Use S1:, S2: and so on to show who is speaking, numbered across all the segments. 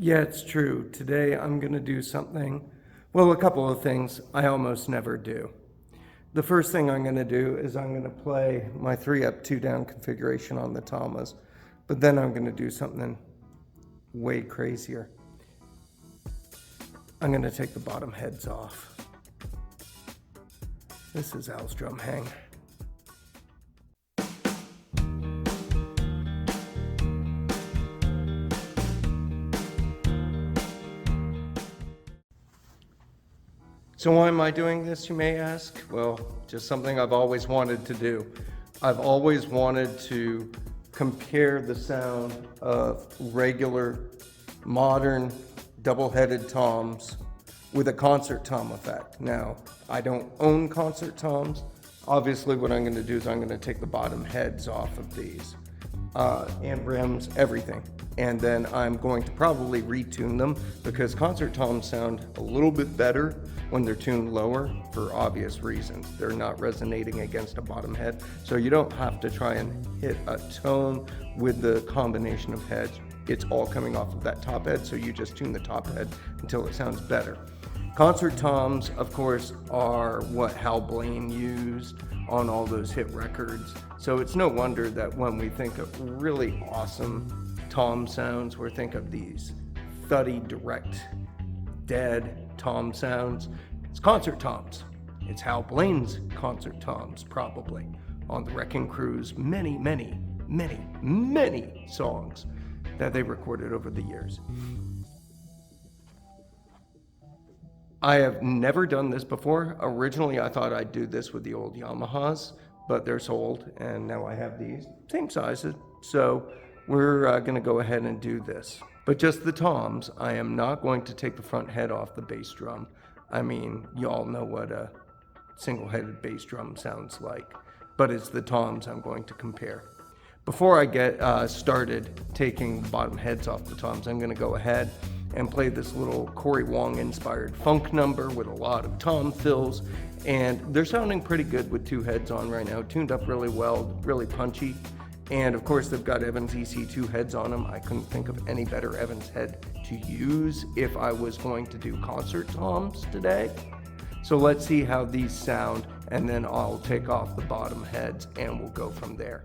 S1: Yeah, it's true. Today I'm going to do something, well, a couple of things I almost never do. The first thing I'm going to do is I'm going to play my 3-up, 2-down configuration on the Tamas, but then I'm going to do something way crazier. I'm going to take the bottom heads off. This is Al's drum hang. So why am I doing this, you may ask? Well, just something I've always wanted to do. I've always wanted to compare the sound of regular, modern, double-headed toms with a concert tom effect. Now, I don't own concert toms. Obviously, what I'm going to do is I'm going to take the bottom heads off of these, and rims, everything. And then I'm going to probably retune them because concert toms sound a little bit better when they're tuned lower for obvious reasons. They're not resonating against a bottom head, so you don't have to try and hit a tone with the combination of heads. It's all coming off of that top head, so you just tune the top head until it sounds better. Concert toms, of course, are what Hal Blaine used on all those hit records, so it's no wonder that when we think of really awesome tom sounds, we think of these thuddy, direct, dead tom sounds. It's concert toms. It's Hal Blaine's concert toms, probably, on the Wrecking Crew's many, many, many, many songs that they recorded over the years. I have never done this before. Originally, I thought I'd do this with the old Yamahas, but they're sold, and now I have these, same sizes, so we're going to go ahead and do this. But just the toms. I am not going to take the front head off the bass drum. I mean, you all know what a single-headed bass drum sounds like, but it's the toms I'm going to compare. Before I get started taking the bottom heads off the toms, I'm going to go ahead and play this little Cory Wong-inspired funk number with a lot of tom fills, and they're sounding pretty good with 2 heads on right now, tuned up really well, really punchy. And of course, they've got Evans EC2 heads on them. I couldn't think of any better Evans head to use if I was going to do concert toms today. So let's see how these sound, and then I'll take off the bottom heads and we'll go from there.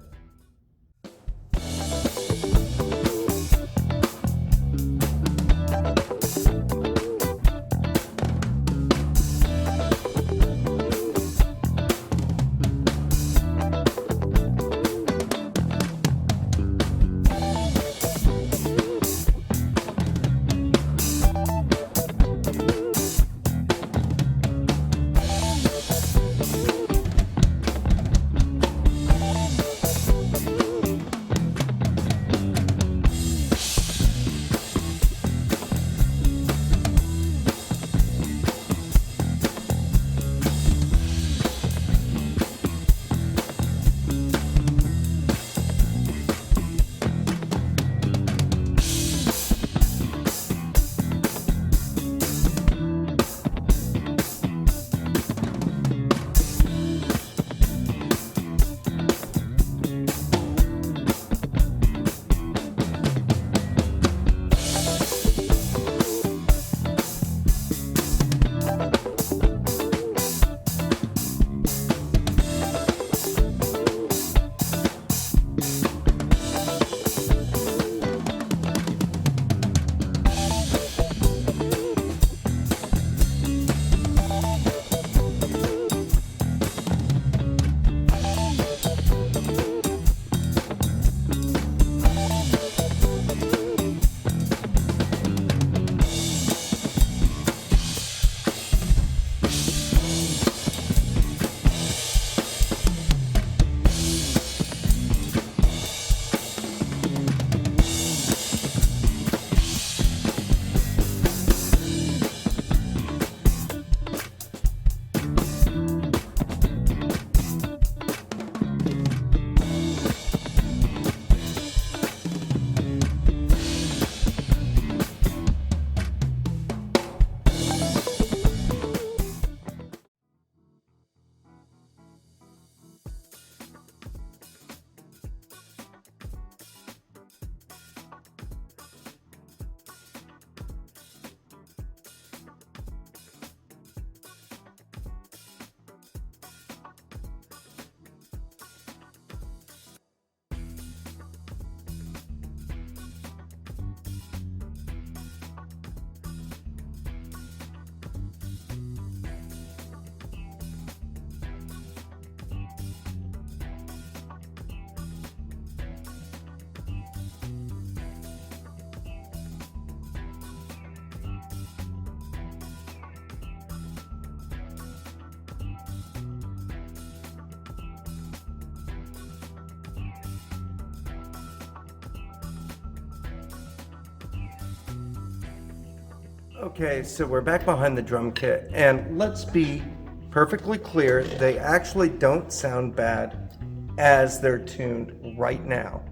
S1: Okay, so we're back behind the drum kit, and let's be perfectly clear, they actually don't sound bad as they're tuned right now.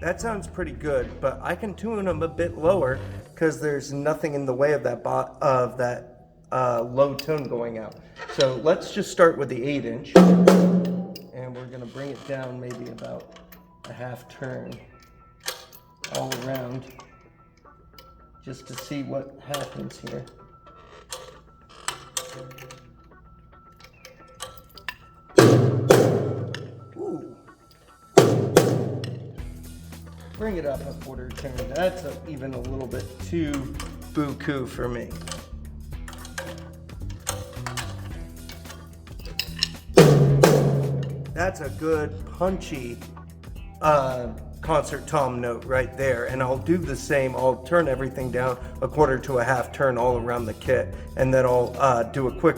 S1: That sounds pretty good, but I can tune them a bit lower because there's nothing in the way of that low tone going out. So let's just start with the 8-inch, and we're gonna bring it down maybe about a half turn all around just to see what happens here. Ooh. Bring it up a quarter turn. That's even a little bit too buku for me. That's a good punchy concert tom note right there, and I'll do the same. I'll turn everything down a quarter to a half turn all around the kit, and then I'll do a quick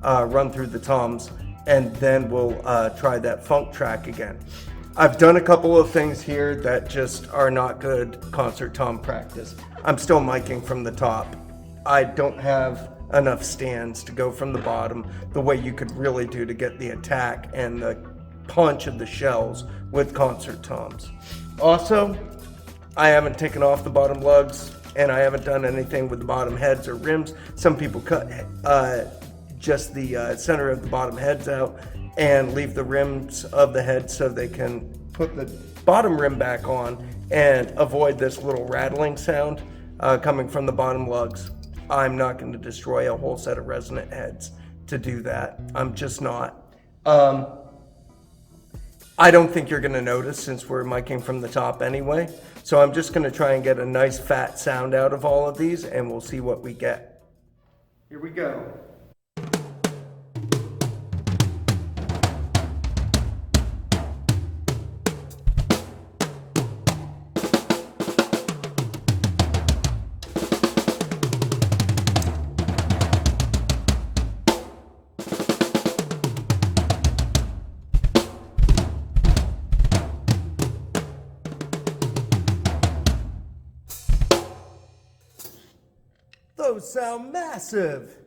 S1: run through the toms, and then we'll try that funk track again. I've done a couple of things here that just are not good concert tom practice. I'm still miking from the top. I don't have enough stands to go from the bottom the way you could really do to get the attack and the punch of the shells with concert toms. Also, I haven't taken off the bottom lugs, and I haven't done anything with the bottom heads or rims. Some people cut just the center of the bottom heads out and leave the rims of the head so they can put the bottom rim back on and avoid this little rattling sound coming from the bottom lugs. I'm not going to destroy a whole set of resonant heads to do that. I'm just not. I don't think you're going to notice since we're miking from the top anyway. So I'm just going to try and get a nice fat sound out of all of these, and we'll see what we get. Here we go. Those sound massive.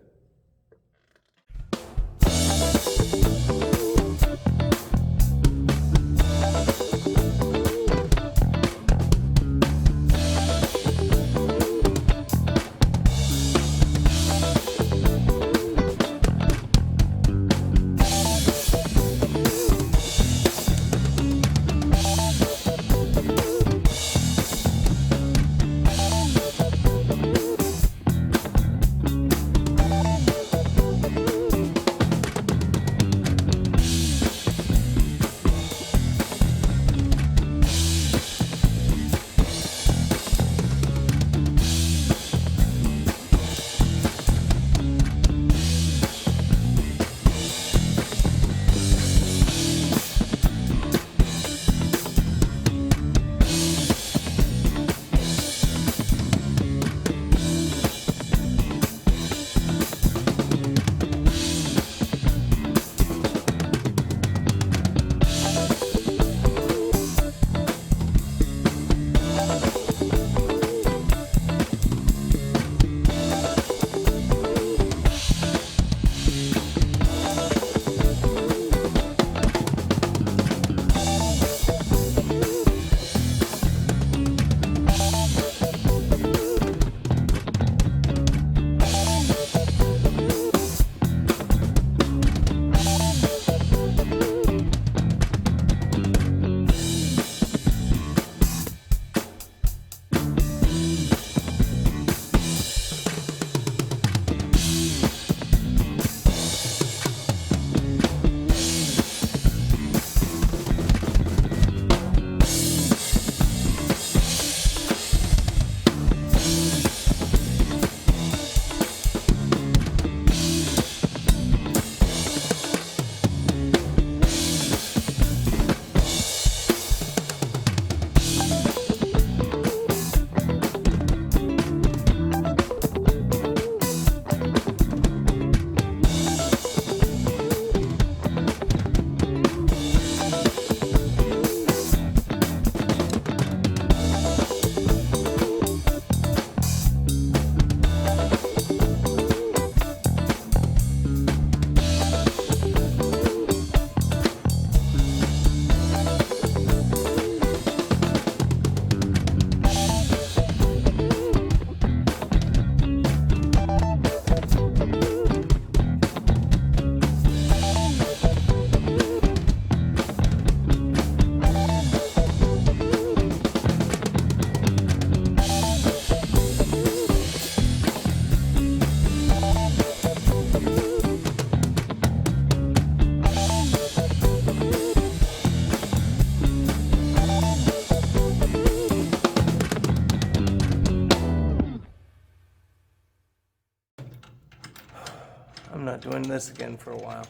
S1: I'm not doing this again for a while.